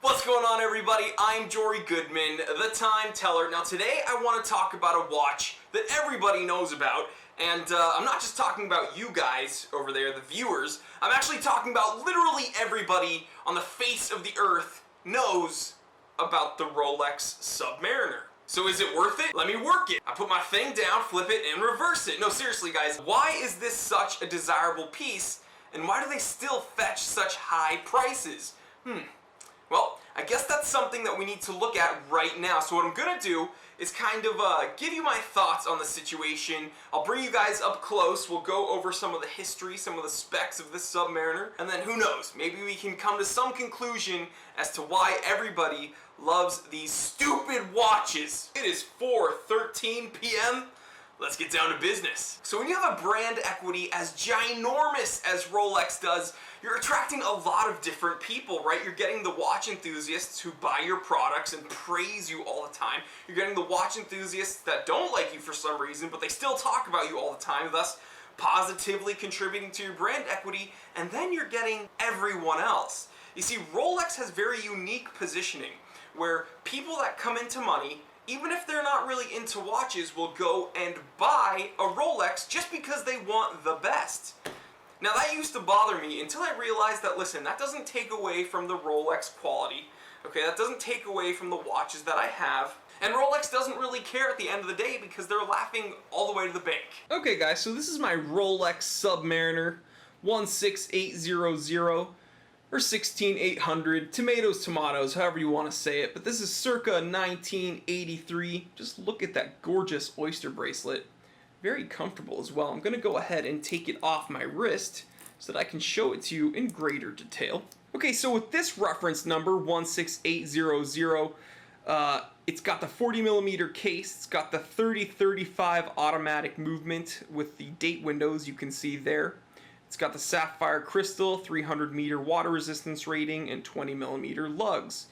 What's going on, everybody? I'm Jory Goodman, the Time Teller. Now today I want to talk about a watch that everybody knows about, and I'm not just talking about you guys over there, the viewers. I'm actually talking about literally everybody on the face of the earth knows about the Rolex Submariner. So is it worth it? Let me work it. I put my thing down, flip it, and reverse it. No, seriously guys, why is this such a desirable piece, and why do they still fetch such high prices? Well, I guess that's something that we need to look at right now. So what I'm gonna do is kind of give you my thoughts on the situation. I'll bring you guys up close. We'll go over some of the history, some of the specs of this Submariner, and then who knows, maybe we can come to some conclusion as to why everybody loves these stupid watches. It is 4:13 p.m. Let's get down to business. So when you have a brand equity as ginormous as Rolex does, you're attracting a lot of different people, right? You're getting the watch enthusiasts who buy your products and praise you all the time. You're getting the watch enthusiasts that don't like you for some reason, but they still talk about you all the time, thus positively contributing to your brand equity. And then you're getting everyone else. You see, Rolex has very unique positioning where people that come into money, even if they're not really into watches, will go and buy a Rolex just because they want the best. Now that used to bother me until I realized that, listen, that doesn't take away from the Rolex quality, okay? That doesn't take away from the watches that I have. And Rolex doesn't really care at the end of the day because they're laughing all the way to the bank. Okay guys, so this is my Rolex Submariner 16800. Or 16800, tomatoes, however you want to say it. But this is circa 1983. Just look at that gorgeous oyster bracelet. Very comfortable as well. I'm going to go ahead and take it off my wrist so that I can show it to you in greater detail. Okay, so with this reference number, 16800, it's got the 40mm case, it's got the 30-35 automatic movement with the date windows you can see there. It's got the sapphire crystal, 300-meter water resistance rating, and 20mm lugs.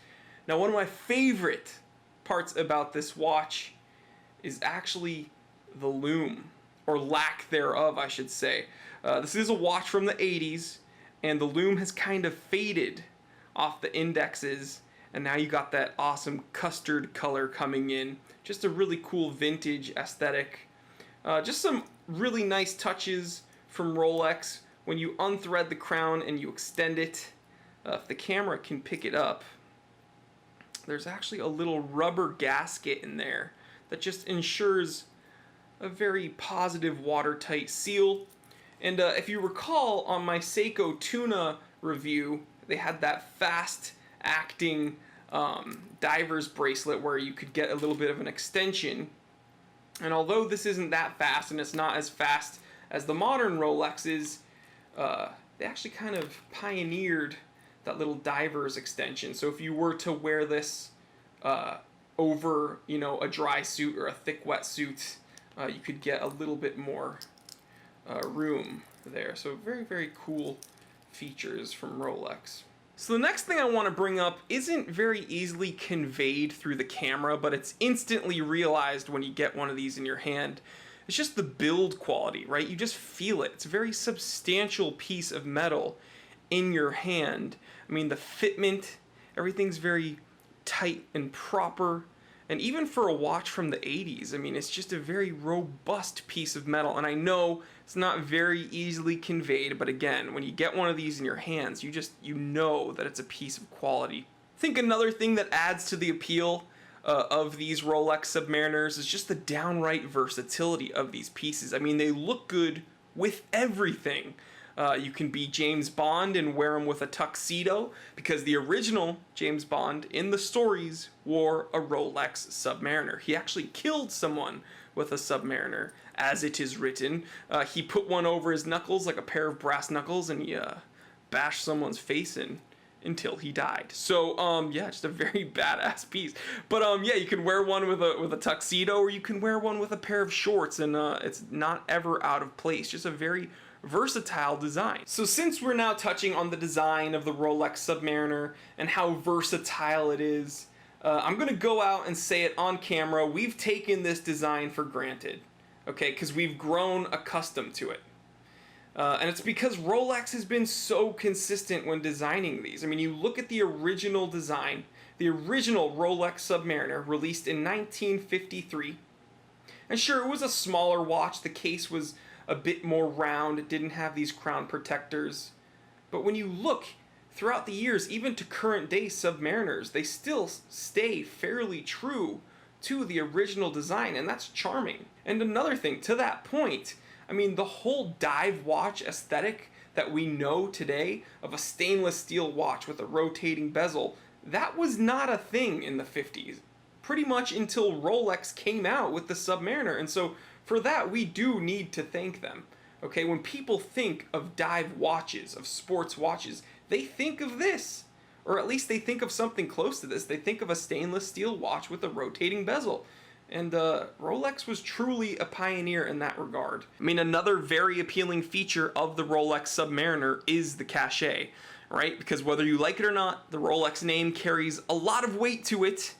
Now, one of my favorite parts about this watch is actually the lume, or lack thereof, I should say. This is a watch from the 80s, and the lume has kind of faded off the indexes, and now you got that awesome custard color coming in. Just a really cool vintage aesthetic. Just some really nice touches from Rolex. When you unthread the crown and you extend it, if the camera can pick it up, there's actually a little rubber gasket in there that just ensures a very positive watertight seal. And if you recall on my Seiko Tuna review, they had that fast acting diver's bracelet where you could get a little bit of an extension. And although this isn't that fast, and it's not as fast as the modern Rolexes, they actually kind of pioneered that little diver's extension. So if you were to wear this over, a dry suit or a thick wet suit, you could get a little bit more room there. So very, very cool features from Rolex. So the next thing I want to bring up isn't very easily conveyed through the camera, but it's instantly realized when you get one of these in your hand. It's just the build quality, right? You just feel it. It's a very substantial piece of metal in your hand. I mean, the fitment, everything's very tight and proper. And even for a watch from the 80s, I mean, it's just a very robust piece of metal. And I know it's not very easily conveyed, but again, when you get one of these in your hands, you know that it's a piece of quality. I think another thing that adds to the appeal of these Rolex Submariners is just the downright versatility of these pieces. I mean, they look good with everything. You can be James Bond and wear them with a tuxedo, because the original James Bond in the stories wore a Rolex Submariner. He actually killed someone with a Submariner, as it is written. He put one over his knuckles, like a pair of brass knuckles, and he bashed someone's face in until he died. So yeah, just a very badass piece. But yeah, you can wear one with a tuxedo, or you can wear one with a pair of shorts, and it's not ever out of place. Just a very versatile design. So since we're now touching on the design of the Rolex Submariner and how versatile it is, I'm gonna go out and say it on camera. We've taken this design for granted, okay, because we've grown accustomed to it. And it's because Rolex has been so consistent when designing these. I mean, you look at the original design, the original Rolex Submariner, released in 1953. And sure, it was a smaller watch. The case was a bit more round. It didn't have these crown protectors. But when you look throughout the years, even to current day Submariners, they still stay fairly true to the original design, and that's charming. And another thing, to that point, I mean, the whole dive watch aesthetic that we know today of a stainless steel watch with a rotating bezel, that was not a thing in the 50s. Pretty much until Rolex came out with the Submariner. And so for that, we do need to thank them. Okay, when people think of dive watches, of sports watches, they think of this. Or at least they think of something close to this. They think of a stainless steel watch with a rotating bezel. And Rolex was truly a pioneer in that regard. I mean, another very appealing feature of the Rolex Submariner is the cachet, right? Because whether you like it or not, the Rolex name carries a lot of weight to it.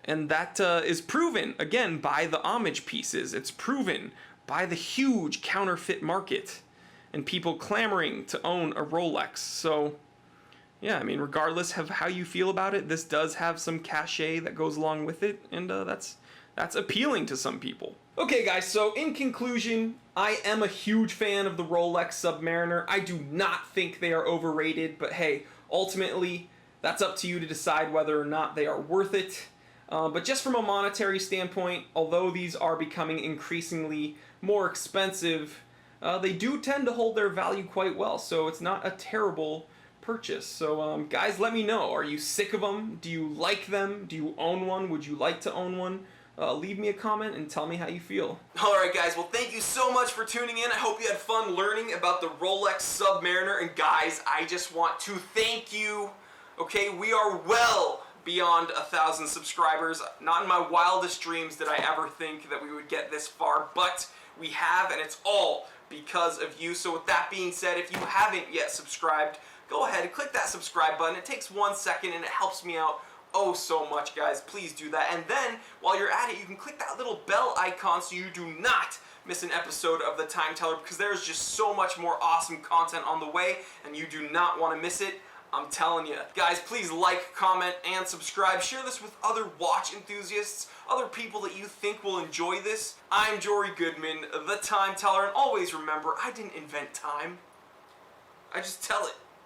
And that is proven, again, by the homage pieces. It's proven by the huge counterfeit market and people clamoring to own a Rolex. So, yeah, I mean, regardless of how you feel about it, this does have some cachet that goes along with it, and that's appealing to some people. Okay, guys, so in conclusion, I am a huge fan of the Rolex Submariner. I do not think they are overrated, but hey, ultimately, that's up to you to decide whether or not they are worth it. But just from a monetary standpoint, although these are becoming increasingly more expensive, they do tend to hold their value quite well, so it's not a terrible purchase. So guys, let me know. Are you sick of them? Do you like them? Do you own one? Would you like to own one? Leave me a comment and tell me how you feel. Alright guys, well thank you so much for tuning in. I hope you had fun learning about the Rolex Submariner. And guys, I just want to thank you. Okay, we are well beyond 1,000 subscribers. Not in my wildest dreams did I ever think that we would get this far, but we have, and it's all because of you. So with that being said, if you haven't yet subscribed, go ahead and click that subscribe button. It takes 1 second and it helps me out oh so much, guys. Please do that. And then while you're at it, you can click that little bell icon so you do not miss an episode of The Time Teller, because there's just so much more awesome content on the way and you do not want to miss it. I'm telling you. Guys, please like, comment, and subscribe. Share this with other watch enthusiasts, other people that you think will enjoy this. I'm Jory Goodman, The Time Teller, and always remember, I didn't invent time. I just tell it.